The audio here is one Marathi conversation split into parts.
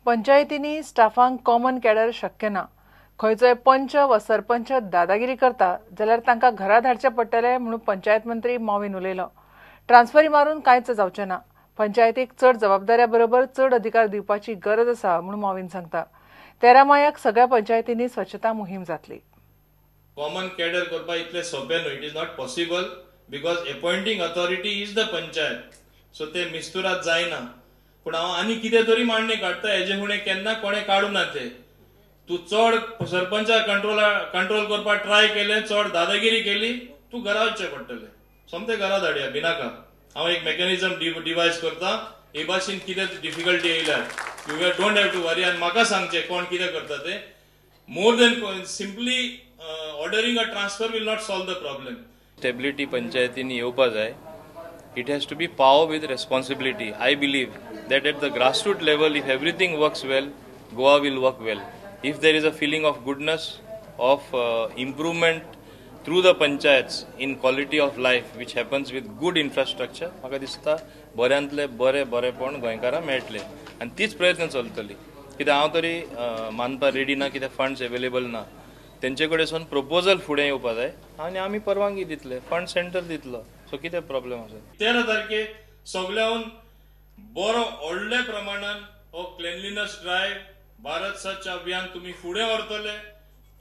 पंचायतींनी स्टाफांक कॉमन कॅडर शक्य ना. खंयचोय पंच वा सरपंच दादागिरी करता जाल्यार तांकां घरा धाडचे पडटले म्हणून पंचायत मंत्री मॉविन उलयलो. ट्रान्सफरी मारून कांयच जावचें ना. पंचायतीक चड जबाबदाऱ्या बरोबर चड अधिकार दिवपाची गरज आसा म्हणून मॉविन सांगता. 13 मायाक सगळ्या पंचायतींनी स्वच्छता मोहीम जातली. कॉमन कॅडर करपा इतले सोंपें न्हू. It is not possible because appointing authority is the panchayat. So ते मिस्तुरात जायना. पूण हांव आनी कितें तरी मांडणी काडटा हेजे फुडें केन्ना कोणें काडूं ना ते. तूं चड सरपंचा कंट्रोल करपाक ट्राय केलें, चड दादागिरी केली, तूं घरा वचचें पडटलें. सोमतें घरा धाडया भिनाका. हांव एक मेकॅनिझम डिवायस करता. हे भाशेन कितें डिफिकल्टी येयल्यार you don't have to worry आनी म्हाका सांगचें कोण कितें करता ते. More than simply ordering a transfer will not solve the problem. Stability पंचायतींनी येवपा जाय. It has to be power with responsibility. I believe that at the grassroots level, if everything works well, Goa will work well. If there is a feeling of goodness, of improvement through the panchayats in quality of life, which happens with good infrastructure, म्हाका दिसता बऱ्यांतले बरेपण गोंयकारांक मेळटले आनी तीच प्रयत्न चलतली. कित्याक हांव तरी मानपा रेडी ना, कित्याक फंड्स अवेलेबल ना. तेंचे कडेन प्रपोजल फुडें येवपा जाय आनी आमी परवानगी दितले, फंड सेंटर दितलो. सो कितें प्रॉब्लेम आसा. 13 तारखेक सगळ्याहून बरो व्हडल्या प्रमाणान हो क्लेनलीनेस ड्रायव्ह, भारत स्वच्छ अभियान तुम्ही फुडें व्हरतले.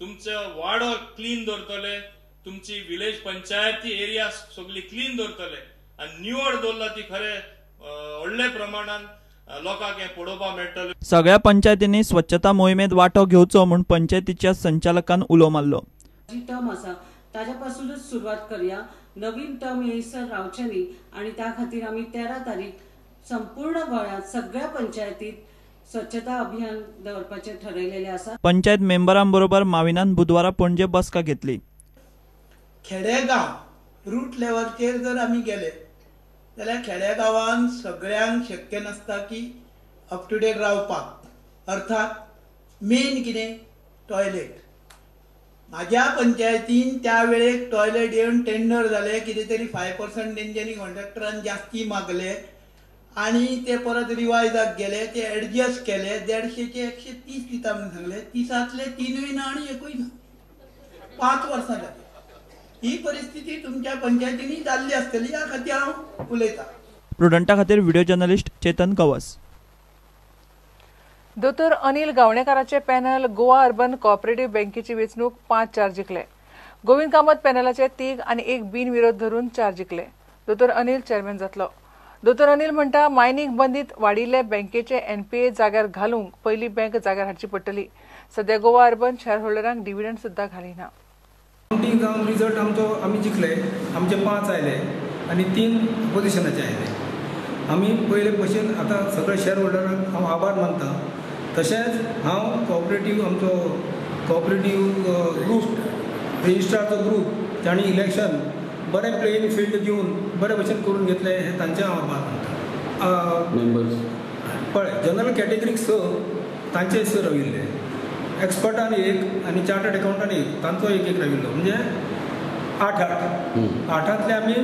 तुमचे वाडो क्लीन दवरतले, तुमची विलेज पंचायती एरिया सगळी क्लीन दवरतले आनी निवड दवरला ती खरें व्हडल्या प्रमाणान लोकांक हें पळोवपाक मेळटलें. सगळ्या पंचायतींनी स्वच्छता मोहिमेत वांटो घेवचो म्हूण पंचायतीच्या संचालकान उलो मारलो. जी टर्म आसा ताज्या पासूनच सुरवात करया. नवीन टर्म येयसर रावचे न्ही आनी त्या खातीर आमी 13 तारीख संपूर्ण गोंयांत सगळ्या पंचायतीत स्वच्छता अभियान दवरपाचें ठरयलेलें आसा. पंचायत मेंबरांबरोबर माविनान बुधवारा पणजे बसका घेतली. खेडेगांव रूट लेवलचेर जर आमी गेले जाल्यार खेडेगांवांत सगळ्यांक शक्य नासता की अप टू डेट रावपाक. अर्थात मेन कितें टॉयलेट. म्हाज्या पंचायतीन त्या वेळेक टॉयलेट येवन टेंडर जाले. कितें तरी 5% तेंच्यांनी कॉन्ट्रॅक्टरान जास्ती मागले आनी ते परत रिवायजाक गेले. ते एडजस्ट केले. 150चे 130 दिता म्हणून सांगले. 30तले 3 ना आनी 1 ना. 5 वर्सां जाली. ही परिस्थिती तुमच्या पंचायतींनी जाल्ली आसतली. ह्या खातीर हांव उलयतां. प्रुडंटा खातीर व्हिडिओ जर्नलिस्ट चेतन कवस. दोतोर अनिल गावणेकाराचे पॅनल गोवा अर्बन कोऑपरेटिव्ह बँकेची वेंचणूक 5-4 जिखले. गोविंद कामत पॅनलाचे 3 आनी 1 बिनविरोध धरून 4 जिखले. दोतोर अनिल चेअरमॅन जातलो. दोतोर अनिल म्हणटा मायनिंग बंदीत वाडिल्ले बँकेचे एनपीए जाग्यार घालूंक पयली बँक जाग्यार हाडची पडटली. सध्या गोवा अर्बन शेअर होल्डरांक डिव्हिडंड सुद्धा घालिना. काउंटिंग जावन रिजल्ट आमी जिखले. आमचे 5 आयले आनी 3 पोजिशनाचे आयले. आमी पयले भशेन आतां सगळे शेअर होल्डरांक हांव आभार मानता. तशेंच हांव आमचो कॉपरेटीव ग्रूप रेजिस्ट्रारचो ग्रूप तांणी इलेक्शन बरें प्लेइंग फील्ड दिवन बरे भशेन करून घेतले हे तांचे हांव आभार मानता. मेंबर्स पळय जनरल कॅटेगरीक 6 तांचे 6 राविल्ले. एक्सपर्टान 1 आनी चार्टर्ड अकाउंटान 1 तांचो 1 राविल्लो. म्हणजे 8-8तले आमी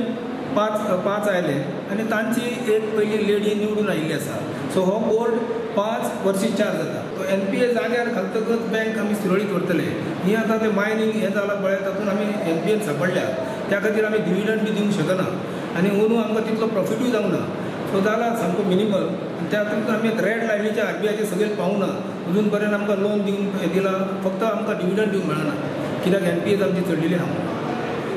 5 आयले आनी तांची 1 पयली लेडी निवडून आयिल्ली आसा. सो हो बोर्ड 5 वर्सी 4 जाता. तो एनपीए जाग्यार घालतकच बँक आमी सुरळीत करतले. ही आतां ते मायनिंग हें जालां पळय तातूंत आमी एनपीएन सांपडल्या. त्या खातीर आमी डिव्हिडंड बी दिवंक शकना आनी अंदू आमकां तितलो प्रॉफिटूय जावंक ना. सो जाला सामको मिनिमल. आनी त्या खातीर आमी रेड लायनीच्या आरबीआयचे सगळे पावूं ना. अजून पर्यंत आमकां लोन दिवंक हें दिलां. फक्त आमकां डिव्हिडंड दिवंक मेळना कित्याक एनपीएस आमची चडलेली आहा.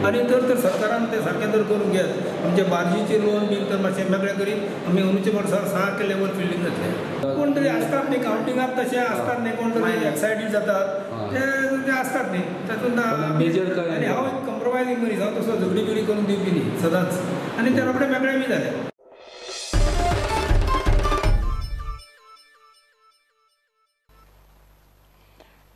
आनी तर सरकारान ते सारकें जर करून घेत आमचे बार्जीचे लोन बी तर मातशें मेकळें करीत आमी अंदूचे वर्सा सारकें लेवल फिल्डींग जातलें. कोण तरी आसतात न्ही काउंटिंगाक तशें आसतात न्ही. कोण तरी एक्सायटीड जातात ते आसतात न्ही. तातूंत आनी हांव एक कंप्रोमायजींग मनीस. हांव तसो झगडी बिडी करून दिवपी न्ही सदांच. आनी ते रोखडें मेकळें बी जालें.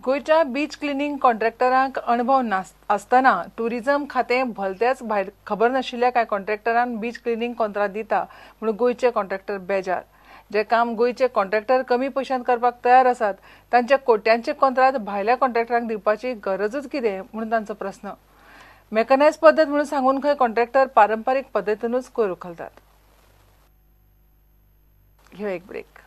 गोयच्या बीच क्लिनिंग कॉन्ट्रॅक्टरांक अणभव आसतना टुरिझम खातें भलतेच भायर खबर नाशिल्ल्या कांय कॉन्ट्रॅक्टरांक बीच क्लिनिंग कंत्राट दिता म्हणून गोयचे कॉन्ट्रॅक्टर बेजार. जे काम गोयचे कॉन्ट्रॅक्टर कमी पयशांत करपाक तयार आसात तांचे कोट्यांचे कंत्राट भायल्या कॉन्ट्रॅक्टरांक दिवपाची गरजूच कितें म्हणून तांचो प्रस्न. मेकनायज पद्दत म्हणून सांगून खंय कॉन्ट्रॅक्टर पारंपारीक पद्दतीनूच कोयर उखलतात. घेऊ एक ब्रेक.